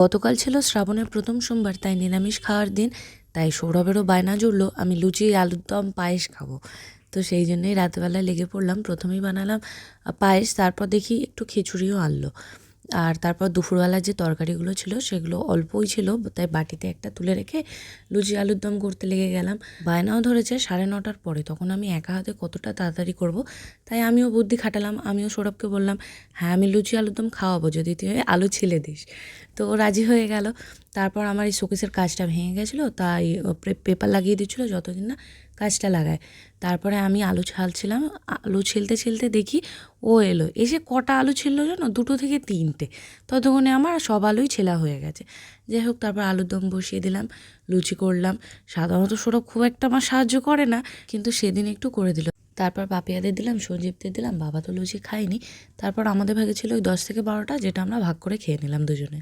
গতকাল ছিল শ্রাবণের প্রথম সোমবার, তাই নিরামিষ খাওয়ার দিন। তাই সৌরভেরও বায়না জুড়লো আমি লুচি আলুর দম পায়েস খাবো। তো সেই জন্যই রাতেবেলা লেগে পড়লাম। প্রথমেই বানালাম পায়েস, তারপর দেখি একটু খিচুড়িও আনলো। আর তারপর দুপুরবেলার যে তরকারিগুলো ছিল সেগুলো অল্পই ছিল, তাই বাটিতে একটা তুলে রেখে লুচি আলুর দম করতে লেগে গেলাম। বায়নাও ধরেছে 9:30 পরে, তখন আমি একা হাতে কতটা তাড়াতাড়ি করব। তাই আমিও বুদ্ধি খাটালাম, আমিও সৌরভকে বললাম, হ্যাঁ আমি লুচি আলুর দম খাওয়াবো যদি তুই আলু ছিলে দিস। তো ও রাজি হয়ে গেল। তারপর আমার এই শোকেসের কাজটা ভেঙে গেছিলো, তাই পেপার লাগিয়ে দিচ্ছিলো যতদিন না কাজটা লাগায়। তারপরে আমি আলু ছালছিলাম, আলু ছিলতে ছিলতে দেখি ও এলো। এসে কটা আলু ছিললো জানো, 2 থেকে 3টে। ততক্ষণে আমার সব আলুই ছেলা হয়ে গেছে। যাই হোক, তারপর আলুর দম বসিয়ে দিলাম, লুচি করলাম। সাধারণত সৌরভ খুব একটা আমার সাহায্য করে না, কিন্তু সেদিন একটু করে দিল। তারপর পাপিয়াদের দিলাম, সঞ্জীবদের দিলাম, বাবা তো লুচি খায়নি। তারপর আমাদের ভাগে ছিল ওই 10 থেকে 12টা, যেটা আমরা ভাগ করে খেয়ে নিলাম দুজনে।